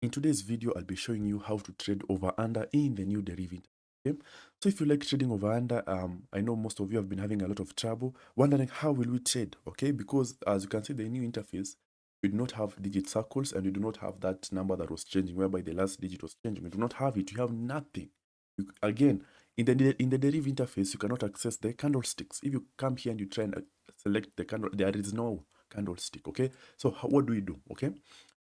In today's video, I'll be showing you how to trade over under in the new Deriv interface. Okay? So if you like trading over under, I know most of you have been having a lot of trouble wondering how will we trade, okay? Because as you can see, the new interface, we do not have digit circles and we do not have that number that was changing, whereby the last digit was changing. We do not have it. You have nothing. Again, in the Deriv interface, you cannot access the candlesticks. If you come here and you try and select the candle, there is no candlestick, okay? So what do we do, okay?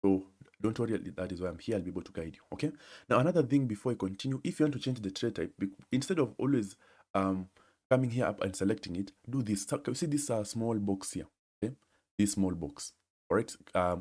So don't worry, that is why I'm here. I'll be able to guide you, okay? Now, another thing before I continue, if you want to change the trade type, instead of always coming here up and selecting it, do this. So, you see this small box here, okay? This small box, all right?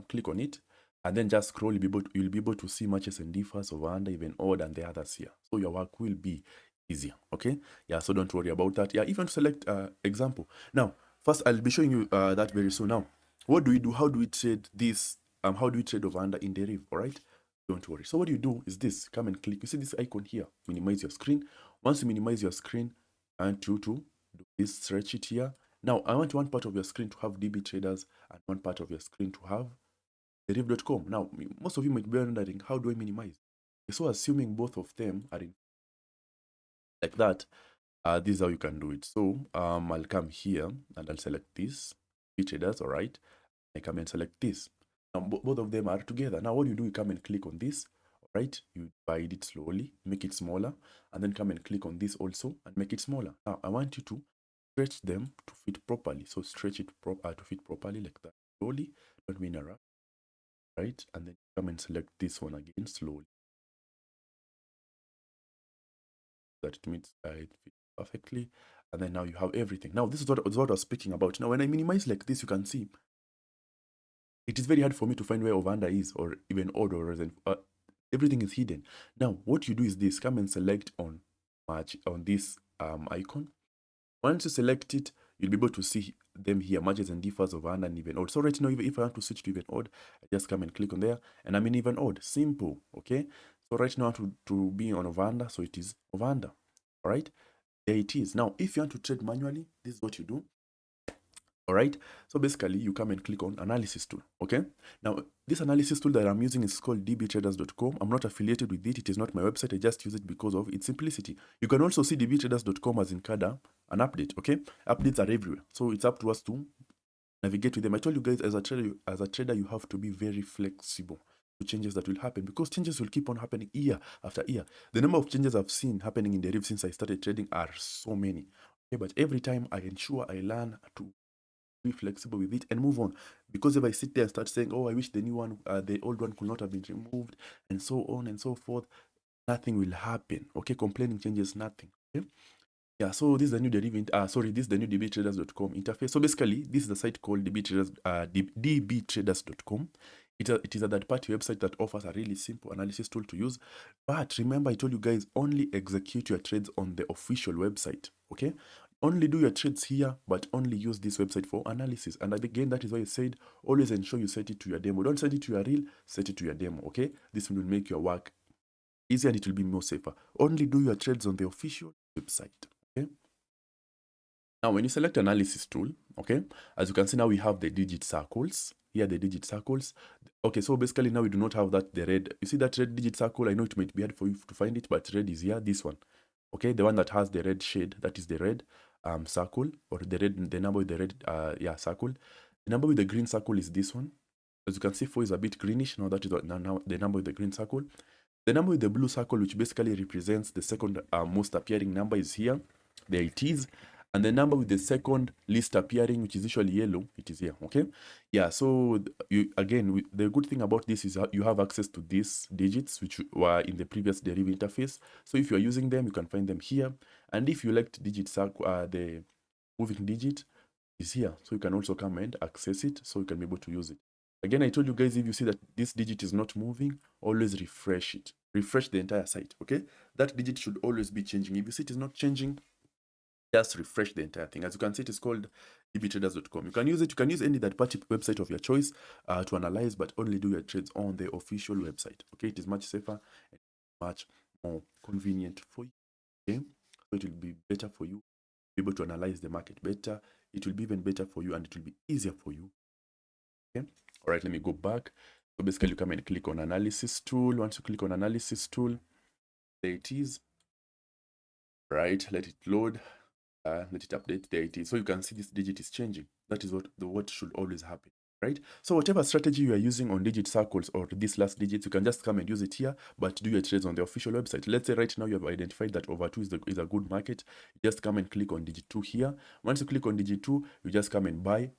Click on it, and then just scroll. You'll be able to see matches and differs, over, under, even, odd, and the others here. So your work will be easier, okay? Yeah, so don't worry about that. Yeah, if you want to select example. Now, first, I'll be showing you that very soon. Now, what do we do? How do we trade this? How do we trade over under in Deriv? All right, don't worry. So what you do is this: come and click. You see this icon here. Minimize your screen. Once you minimize your screen, and to do this, stretch it here. Now I want one part of your screen to have DB traders and one part of your screen to have Deriv.com. Now most of you might be wondering, how do I minimize? So assuming both of them are in like that, this is how you can do it. So I'll come here and I'll select this DB traders. All right, I come and select this. Now, both of them are together. Now, what you do, you come and click on this, all right? You divide it slowly, make it smaller, and then come and click on this also and make it smaller. Now, I want you to stretch them to fit properly. So stretch it to fit properly like that. Slowly, don't be in a rush, right? And then come and select this one again slowly. That it means it fits perfectly. And then now you have everything. Now, this is what I was speaking about. Now, when I minimize like this, you can see it is very hard for me to find where over under is, or even odd, or everything is hidden. Now, what you do is this: come and select on match on this icon. Once you select it, you'll be able to see them here, matches and differs of under and even odd. So right now, if I want to switch to even odd, I just come and click on there, and I'm in even odd. Simple, okay? So right now, to be on over under, so it is over under. All right, there it is. Now, if you want to trade manually, this is what you do. All right, so basically you come and click on analysis tool. Okay, now this analysis tool that I'm using is called dbtraders.com. I'm not affiliated with it. It is not my website. I just use it because of its simplicity. You can also see dbtraders.com as in CADA, an update. Okay, updates are everywhere, so it's up to us to navigate with them. I told you guys, as a trader, you have to be very flexible to changes that will happen, because changes will keep on happening year after year. The number of changes I've seen happening in Deriv since I started trading are so many. Okay, but every time I ensure I learn to be flexible with it and move on, because if I sit there and start saying, oh, I wish the new one, the old one could not have been removed, and so on and so forth, nothing will happen. Okay, complaining changes nothing. Okay, yeah, so this is the new this is the new dbtraders.com interface. So basically, this is a site called dbtraders.com. It is a third-party website that offers a really simple analysis tool to use. But remember, I told you guys, only execute your trades on the official website. Okay, only do your trades here, but only use this website for analysis. And again, that is why I said always ensure you set it to your demo. Don't set it to your real, set it to your demo. Okay, this will make your work easier and it will be more safer. Only do your trades on the official website. Okay. Now, when you select analysis tool, okay, as you can see now we have the digit circles. Here the digit circles. Okay, so basically now we do not have that, the red. You see that red digit circle? I know it might be hard for you to find it, but red is here, this one. Okay, the one that has the red shade, that is the red circle, or the number with the red circle. The number with the green circle is this one. As you can see, 4 is a bit greenish. Now that is now the number with the green circle. The number with the blue circle, which basically represents the second most appearing number, is here. There it is. And the number with the second least appearing, which is usually yellow, it is here. Okay, yeah. So the good thing about this is you have access to these digits, which were in the previous Deriv interface. So if you are using them, you can find them here. And if you like digit circle, the moving digit is here, so you can also come and access it, so you can be able to use it. Again, I told you guys, if you see that this digit is not moving, always refresh it. Refresh the entire site. Okay, that digit should always be changing. If you see it is not changing, just refresh the entire thing. As you can see, it is called dbtraders.com. You can use it. You can use any third-party website of your choice to analyze, but only do your trades on the official website. Okay, it is much safer and much more convenient for you. Okay, so it will be better for you, be able to analyze the market better. It will be even better for you, and it will be easier for you. Okay, all right, let me go back. So basically you come and click on analysis tool. Once you click on analysis tool, there it is, right? Let it load, let it update. There it is. So you can see this digit is changing. That is what should always happen, right? So whatever strategy you are using on digit circles or this last digit, you can just come and use it here, but do your trades on the official website. Let's say right now you have identified that over 2 is a good market. You just come and click on digit 2 here. Once you click on digit 2, you just come and buy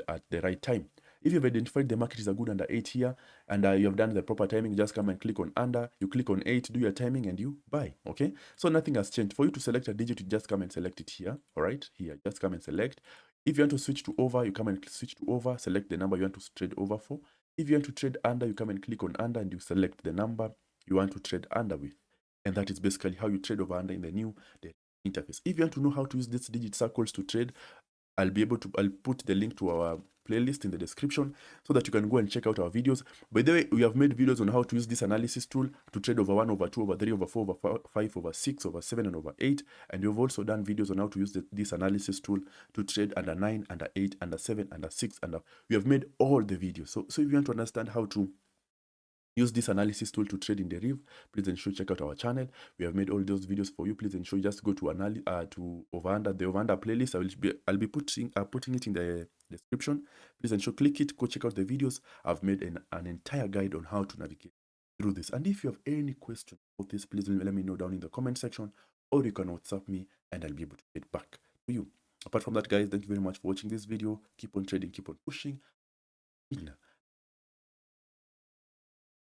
at the right time. If you've identified the market is a good under 8 here, and you have done the proper timing, just come and click on under, you click on 8, do your timing, and you buy, okay? So nothing has changed. For you to select a digit, you just come and select it here, all right? Here, just come and select. If you want to switch to over, you come and switch to over, select the number you want to trade over for. If you want to trade under, you come and click on under, and you select the number you want to trade under with. And that is basically how you trade over under in the new interface. If you want to know how to use these digit circles to trade, I'll put the link to our playlist in the description so that you can go and check out our videos. By the way, we have made videos on how to use this analysis tool to trade over 1, over 2, over 3, over 4, over 5, over 6, over 7, and over 8. And we've also done videos on how to use this analysis tool to trade under 9, under 8, under 7, under 6, and we have made all the videos. So if you want to understand how to use this analysis tool to trade in Deriv, please ensure check out our channel. We have made all those videos for you. Please ensure just go to the over under playlist. I'll be putting it in the description. Please ensure click it, go check out the videos. I've made an entire guide on how to navigate through this. And if you have any question about this, please let me know down in the comment section, or you can WhatsApp me and I'll be able to get back to you. Apart from that, guys, thank you very much for watching this video. Keep on trading, keep on pushing.